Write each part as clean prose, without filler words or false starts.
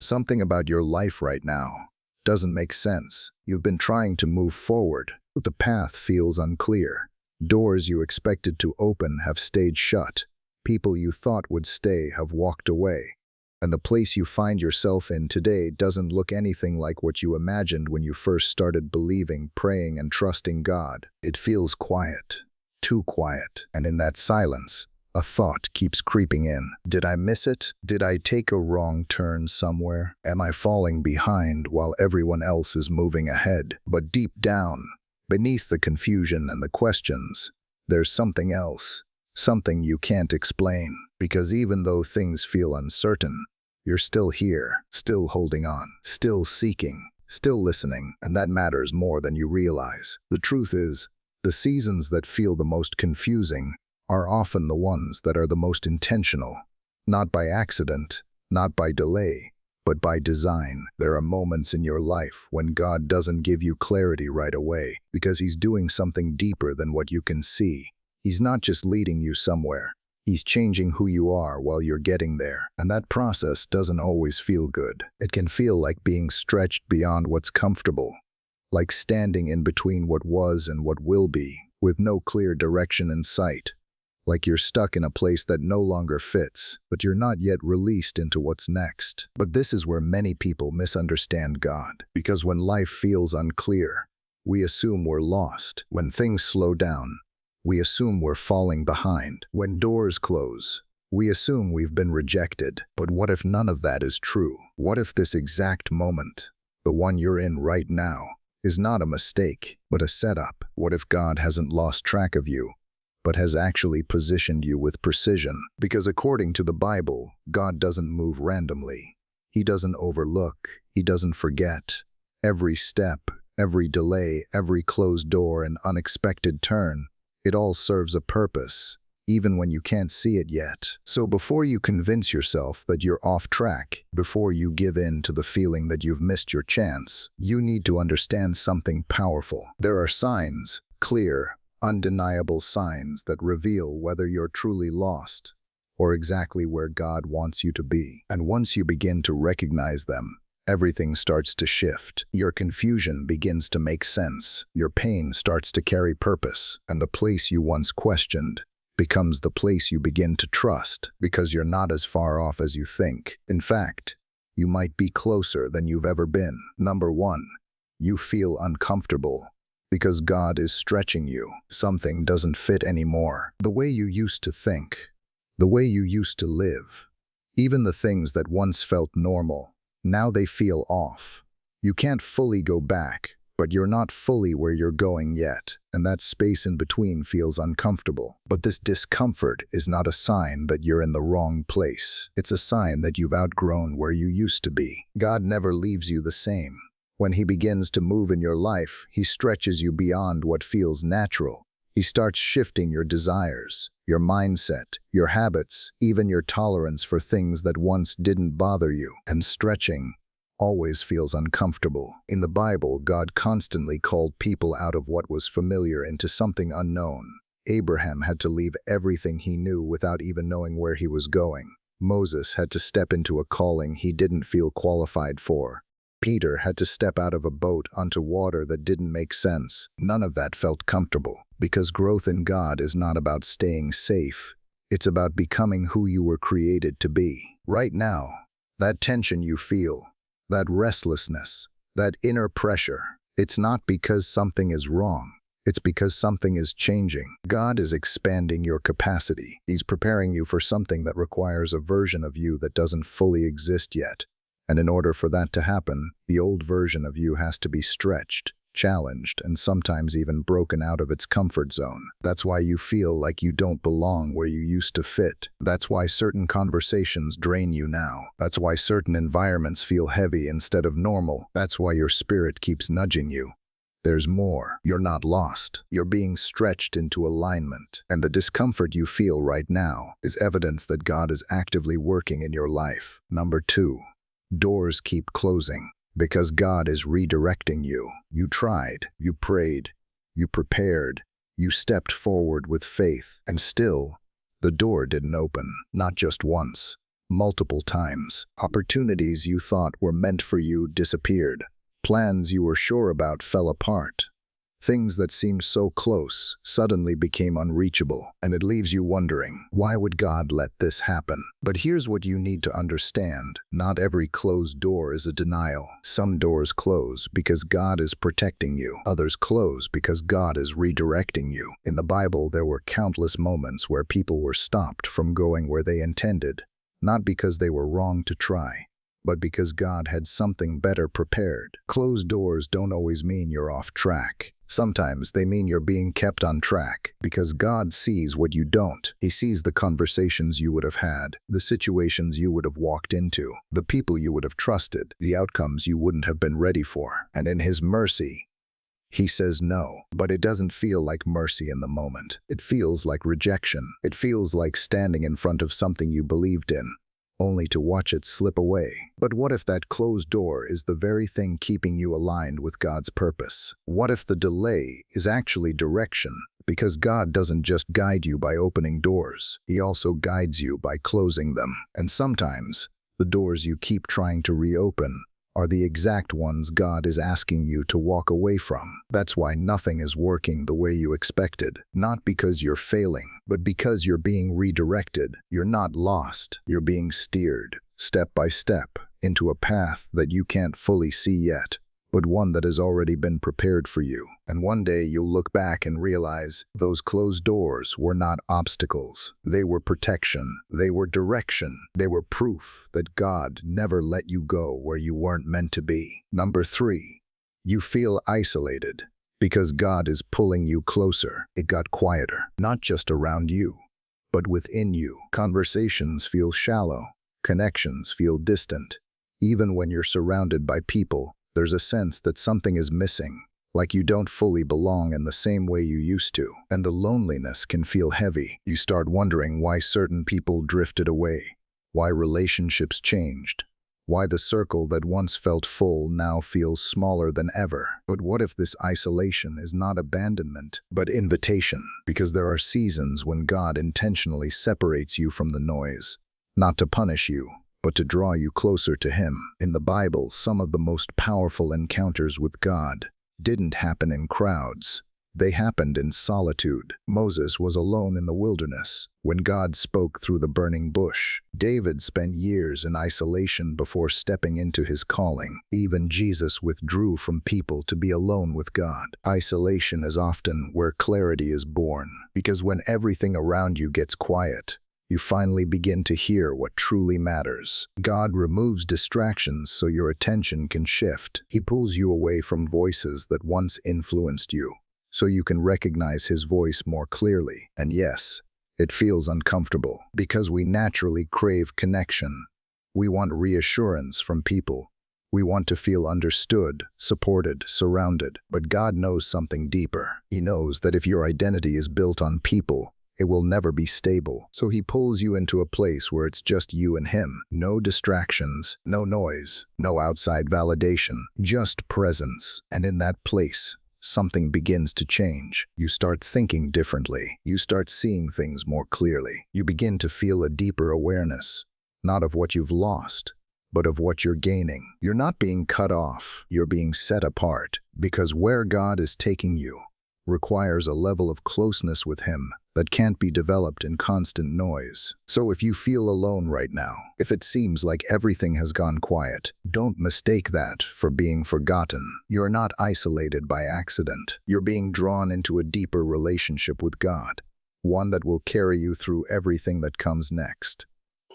Something about your life right now doesn't make sense. You've been trying to move forward, but the path feels unclear. Doors you expected to open have stayed shut. People you thought would stay have walked away. And the place you find yourself in today doesn't look anything like what you imagined when you first started believing, praying, and trusting God. It feels quiet, too quiet, and in that silence, a thought keeps creeping in. Did I miss it? Did I take a wrong turn somewhere? Am I falling behind while everyone else is moving ahead? But deep down, beneath the confusion and the questions, there's something else, something you can't explain. Because even though things feel uncertain, you're still here, still holding on, still seeking, still listening, and that matters more than you realize. The truth is, the seasons that feel the most confusing are often the ones that are the most intentional. Not by accident, not by delay, but by design. There are moments in your life when God doesn't give you clarity right away because He's doing something deeper than what you can see. He's not just leading you somewhere. He's changing who you are while you're getting there. And that process doesn't always feel good. It can feel like being stretched beyond what's comfortable, like standing in between what was and what will be, with no clear direction in sight. Like you're stuck in a place that no longer fits, but you're not yet released into what's next. But this is where many people misunderstand God, because when life feels unclear, we assume we're lost. When things slow down, we assume we're falling behind. When doors close, we assume we've been rejected. But what if none of that is true? What if this exact moment, the one you're in right now, is not a mistake, but a setup? What if God hasn't lost track of you, but has actually positioned you with precision? Because according to the Bible, God doesn't move randomly. He doesn't overlook. He doesn't forget. Every step, every delay, every closed door and unexpected turn, it all serves a purpose, even when you can't see it yet. So before you convince yourself that you're off track, before you give in to the feeling that you've missed your chance, you need to understand something powerful. There are signs, clear, undeniable signs that reveal whether you're truly lost or exactly where God wants you to be. And once you begin to recognize them, everything starts to shift. Your confusion begins to make sense. Your pain starts to carry purpose. And the place you once questioned becomes the place you begin to trust, because you're not as far off as you think. In fact, you might be closer than you've ever been. Number one, you feel uncomfortable. Because God is stretching you. Something doesn't fit anymore. The way you used to think, the way you used to live, even the things that once felt normal, now they feel off. You can't fully go back, but you're not fully where you're going yet, and that space in between feels uncomfortable. But this discomfort is not a sign that you're in the wrong place. It's a sign that you've outgrown where you used to be. God never leaves you the same. When He begins to move in your life, He stretches you beyond what feels natural. He starts shifting your desires, your mindset, your habits, even your tolerance for things that once didn't bother you. And stretching always feels uncomfortable. In the Bible, God constantly called people out of what was familiar into something unknown. Abraham had to leave everything he knew without even knowing where he was going. Moses had to step into a calling he didn't feel qualified for. Peter had to step out of a boat onto water that didn't make sense. None of that felt comfortable, because growth in God is not about staying safe. It's about becoming who you were created to be. Right now, that tension you feel, that restlessness, that inner pressure, it's not because something is wrong. It's because something is changing. God is expanding your capacity. He's preparing you for something that requires a version of you that doesn't fully exist yet. And in order for that to happen, the old version of you has to be stretched, challenged, and sometimes even broken out of its comfort zone. That's why you feel like you don't belong where you used to fit. That's why certain conversations drain you now. That's why certain environments feel heavy instead of normal. That's why your spirit keeps nudging you. There's more. You're not lost. You're being stretched into alignment. And the discomfort you feel right now is evidence that God is actively working in your life. Number two, doors keep closing because God is redirecting you. You tried, you prayed, you prepared, you stepped forward with faith, and still, the door didn't open. Not just once, multiple times. Opportunities you thought were meant for you disappeared. Plans you were sure about fell apart. Things that seemed so close suddenly became unreachable, and it leaves you wondering, why would God let this happen? But here's what you need to understand. Not every closed door is a denial. Some doors close because God is protecting you. Others close because God is redirecting you. In the Bible, there were countless moments where people were stopped from going where they intended, not because they were wrong to try, but because God had something better prepared. Closed doors don't always mean you're off track. Sometimes they mean you're being kept on track, because God sees what you don't. He sees the conversations you would have had, the situations you would have walked into, the people you would have trusted, the outcomes you wouldn't have been ready for. And in His mercy, He says no. But it doesn't feel like mercy in the moment. It feels like rejection. It feels like standing in front of something you believed in, only to watch it slip away. But what if that closed door is the very thing keeping you aligned with God's purpose? What if the delay is actually direction? Because God doesn't just guide you by opening doors. He also guides you by closing them. And sometimes, the doors you keep trying to reopen are the exact ones God is asking you to walk away from. That's why nothing is working the way you expected. Not because you're failing, but because you're being redirected. You're not lost. You're being steered, step by step, into a path that you can't fully see yet, but one that has already been prepared for you. And one day you'll look back and realize those closed doors were not obstacles. They were protection. They were direction. They were proof that God never let you go where you weren't meant to be. Number 3, you feel isolated because God is pulling you closer. It got quieter, not just around you, but within you. Conversations feel shallow. Connections feel distant. Even when you're surrounded by people, there's a sense that something is missing, like you don't fully belong in the same way you used to. And the loneliness can feel heavy. You start wondering why certain people drifted away, why relationships changed, why the circle that once felt full now feels smaller than ever. But what if this isolation is not abandonment, but invitation? Because there are seasons when God intentionally separates you from the noise, not to punish you, but to draw you closer to Him. In the Bible, some of the most powerful encounters with God didn't happen in crowds. They happened in solitude. Moses was alone in the wilderness when God spoke through the burning bush. David spent years in isolation before stepping into his calling. Even Jesus withdrew from people to be alone with God. Isolation is often where clarity is born, because when everything around you gets quiet, you finally begin to hear what truly matters. God removes distractions so your attention can shift. He pulls you away from voices that once influenced you, so you can recognize His voice more clearly. And yes, it feels uncomfortable, because we naturally crave connection. We want reassurance from people. We want to feel understood, supported, surrounded. But God knows something deeper. He knows that if your identity is built on people, it will never be stable. So He pulls you into a place where it's just you and Him. No distractions, no noise, no outside validation, just presence. And in that place, something begins to change. You start thinking differently. You start seeing things more clearly. You begin to feel a deeper awareness, not of what you've lost, but of what you're gaining. You're not being cut off. You're being set apart, because where God is taking you requires a level of closeness with Him that can't be developed in constant noise. So if you feel alone right now, if it seems like everything has gone quiet, don't mistake that for being forgotten. You're not isolated by accident. You're being drawn into a deeper relationship with God, one that will carry you through everything that comes next.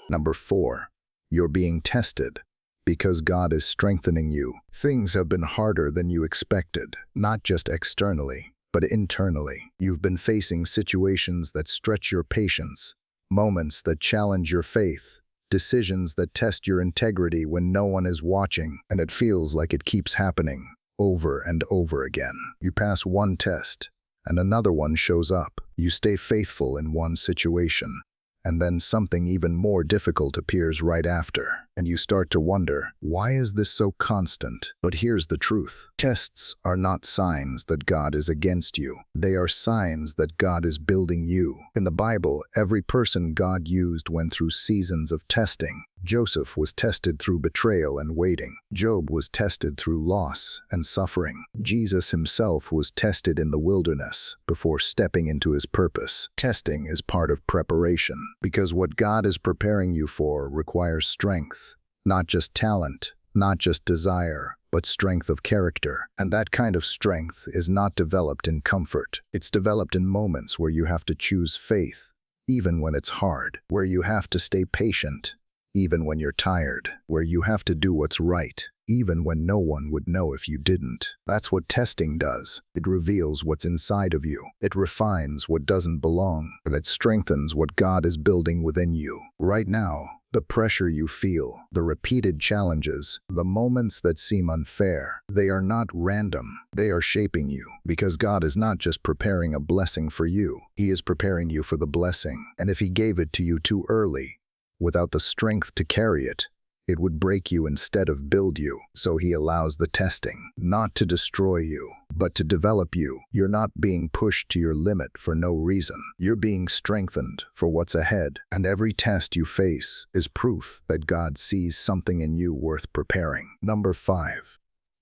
Number 4, you're being tested because God is strengthening you. Things have been harder than you expected, not just externally, but internally. You've been facing situations that stretch your patience, moments that challenge your faith, decisions that test your integrity when no one is watching, and it feels like it keeps happening over and over again. You pass one test, and another one shows up. You stay faithful in one situation, and then something even more difficult appears right after. And you start to wonder, why is this so constant? But here's the truth. Tests are not signs that God is against you. They are signs that God is building you. In the Bible, every person God used went through seasons of testing. Joseph was tested through betrayal and waiting. Job was tested through loss and suffering. Jesus himself was tested in the wilderness before stepping into his purpose. Testing is part of preparation, because what God is preparing you for requires strength, not just talent, not just desire, but strength of character. And that kind of strength is not developed in comfort. It's developed in moments where you have to choose faith, even when it's hard, where you have to stay patient, even when you're tired, where you have to do what's right, even when no one would know if you didn't. That's what testing does. It reveals what's inside of you. It refines what doesn't belong, and it strengthens what God is building within you. Right now, the pressure you feel, the repeated challenges, the moments that seem unfair, they are not random. They are shaping you, because God is not just preparing a blessing for you. He is preparing you for the blessing. And if He gave it to you too early, without the strength to carry it, it would break you instead of build you. So He allows the testing, not to destroy you, but to develop you. You're not being pushed to your limit for no reason. You're being strengthened for what's ahead. And every test you face is proof that God sees something in you worth preparing. Number 5.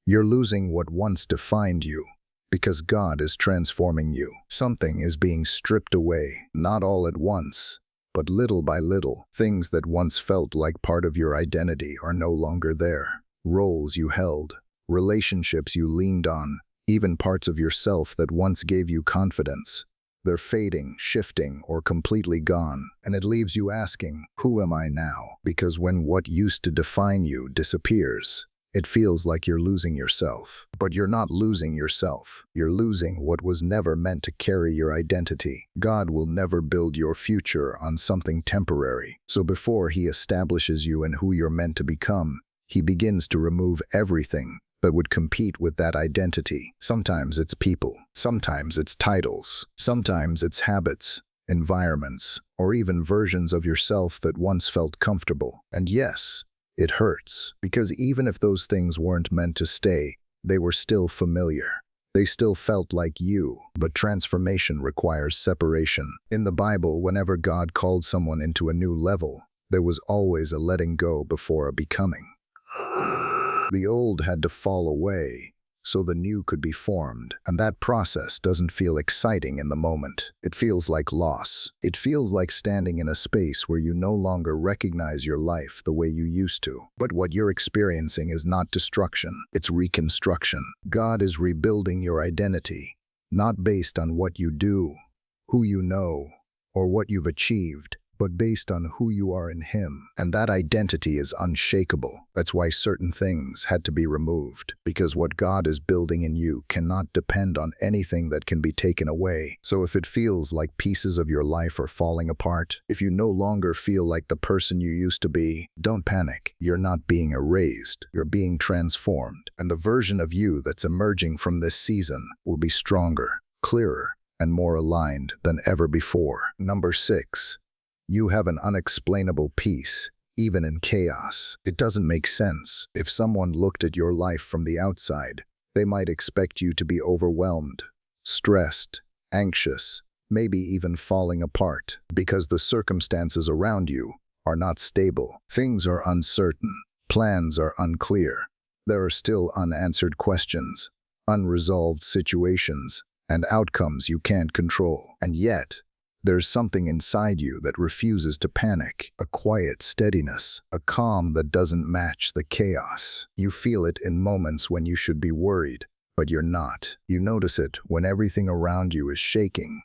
You're losing what once defined you, because God is transforming you. Something is being stripped away, not all at once, but little by little. Things that once felt like part of your identity are no longer there. Roles you held, relationships you leaned on, even parts of yourself that once gave you confidence. They're fading, shifting, or completely gone, and it leaves you asking, who am I now? Because when what used to define you disappears, it feels like you're losing yourself. But you're not losing yourself. You're losing what was never meant to carry your identity. God will never build your future on something temporary. So before He establishes you in who you're meant to become, He begins to remove everything that would compete with that identity. Sometimes it's people. Sometimes it's titles. Sometimes it's habits, environments, or even versions of yourself that once felt comfortable. And yes, it hurts, because even if those things weren't meant to stay, they were still familiar. They still felt like you, but transformation requires separation. In the Bible, whenever God called someone into a new level, there was always a letting go before a becoming. The old had to fall away so the new could be formed, and that process doesn't feel exciting in the moment. It feels like loss. It feels like standing in a space where you no longer recognize your life the way you used to. But what you're experiencing is not destruction, it's reconstruction. God is rebuilding your identity, not based on what you do, who you know, or what you've achieved, but based on who you are in Him. And that identity is unshakable. That's why certain things had to be removed, because what God is building in you cannot depend on anything that can be taken away. So if it feels like pieces of your life are falling apart, if you no longer feel like the person you used to be, don't panic. You're not being erased. You're being transformed. And the version of you that's emerging from this season will be stronger, clearer, and more aligned than ever before. Number 6. You have an unexplainable peace, even in chaos. It doesn't make sense. If someone looked at your life from the outside, they might expect you to be overwhelmed, stressed, anxious, maybe even falling apart, because the circumstances around you are not stable. Things are uncertain. Plans are unclear. There are still unanswered questions, unresolved situations, and outcomes you can't control. And yet, there's something inside you that refuses to panic, a quiet steadiness, a calm that doesn't match the chaos. You feel it in moments when you should be worried, but you're not. You notice it when everything around you is shaking,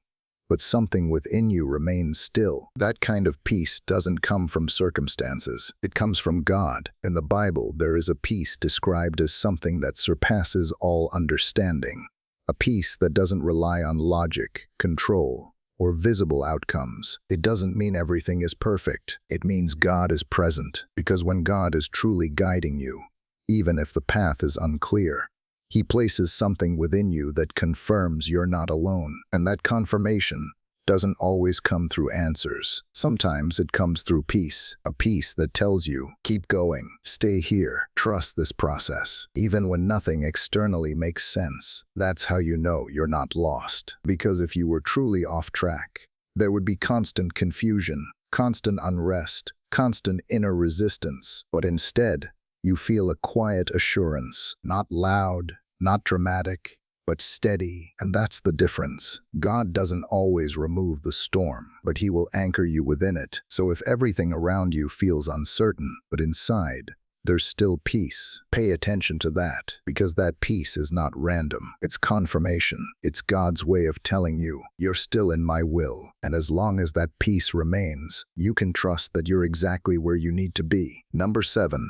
but something within you remains still. That kind of peace doesn't come from circumstances. It comes from God. In the Bible, there is a peace described as something that surpasses all understanding, a peace that doesn't rely on logic, control, or visible outcomes. It doesn't mean everything is perfect. It means God is present, because when God is truly guiding you, even if the path is unclear, He places something within you that confirms you're not alone. And that confirmation doesn't always come through answers. Sometimes it comes through peace, a peace that tells you, keep going, stay here, trust this process. Even when nothing externally makes sense, that's how you know you're not lost. Because if you were truly off track, there would be constant confusion, constant unrest, constant inner resistance, but instead, you feel a quiet assurance, not loud, not dramatic, but steady, and that's the difference. God doesn't always remove the storm, but He will anchor you within it. So if everything around you feels uncertain, but inside, there's still peace. Pay attention to that, because that peace is not random. It's confirmation. It's God's way of telling you, you're still in my will. And as long as that peace remains, you can trust that you're exactly where you need to be. Number 7,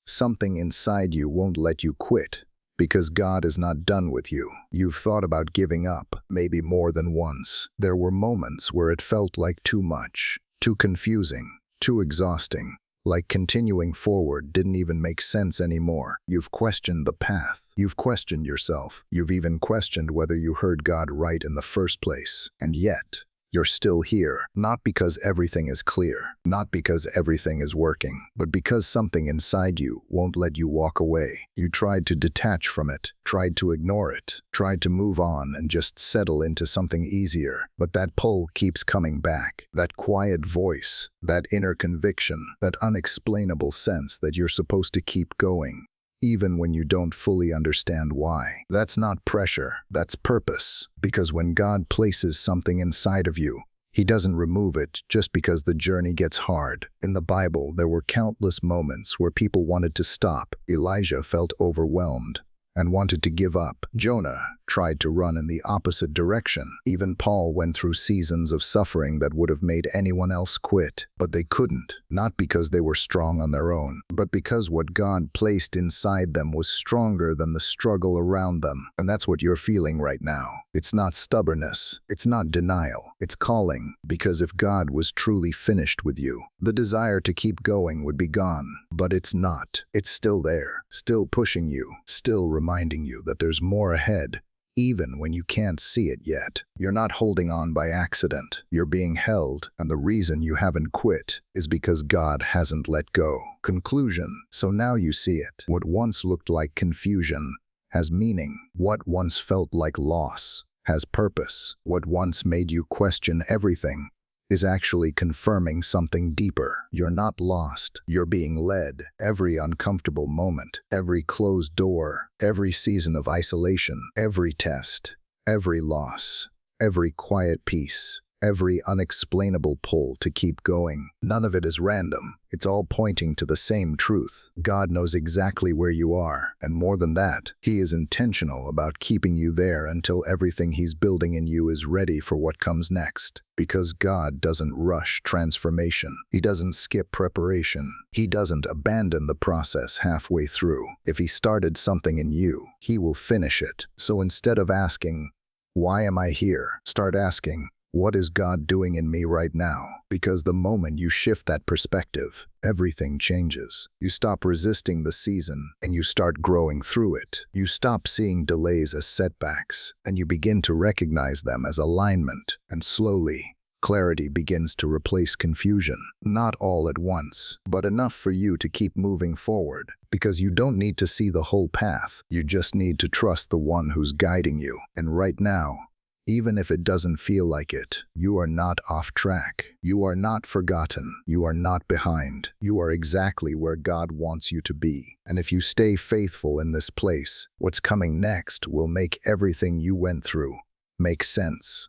something inside you won't let you quit, because God is not done with you. You've thought about giving up, maybe more than once. There were moments where it felt like too much, too confusing, too exhausting. Like continuing forward didn't even make sense anymore. You've questioned the path. You've questioned yourself. You've even questioned whether you heard God right in the first place. And yet, you're still here, not because everything is clear, not because everything is working, but because something inside you won't let you walk away. You tried to detach from it, tried to ignore it, tried to move on and just settle into something easier. But that pull keeps coming back. That quiet voice, that inner conviction, that unexplainable sense that you're supposed to keep going, even when you don't fully understand why. That's not pressure, that's purpose. Because when God places something inside of you, He doesn't remove it just because the journey gets hard. In the Bible, there were countless moments where people wanted to stop. Elijah felt overwhelmed and wanted to give up. Jonah tried to run in the opposite direction. Even Paul went through seasons of suffering that would have made anyone else quit. But they couldn't, not because they were strong on their own, but because what God placed inside them was stronger than the struggle around them. And that's what you're feeling right now. It's not stubbornness. It's not denial. It's calling. Because if God was truly finished with you, the desire to keep going would be gone. But it's not. It's still there, still pushing you, still reminding you that there's more ahead, even when you can't see it yet. You're not holding on by accident. You're being held, and the reason you haven't quit is because God hasn't let go. Conclusion. So now you see it. What once looked like confusion has meaning. What once felt like loss has purpose. What once made you question everything is actually confirming something deeper. You're not lost. You're being led. Every uncomfortable moment, every closed door, every season of isolation, every test, every loss, every quiet peace, every unexplainable pull to keep going. None of it is random. It's all pointing to the same truth. God knows exactly where you are, and more than that, He is intentional about keeping you there until everything He's building in you is ready for what comes next. Because God doesn't rush transformation. He doesn't skip preparation. He doesn't abandon the process halfway through. If He started something in you, He will finish it. So instead of asking, "Why am I here?" start asking, "What is God doing in me right now?" Because the moment you shift that perspective, everything changes. You stop resisting the season and you start growing through it. You stop seeing delays as setbacks and you begin to recognize them as alignment. And slowly, clarity begins to replace confusion. Not all at once, but enough for you to keep moving forward. Because you don't need to see the whole path. You just need to trust the one who's guiding you. And right now, even if it doesn't feel like it, you are not off track. You are not forgotten. You are not behind. You are exactly where God wants you to be. And if you stay faithful in this place, what's coming next will make everything you went through make sense.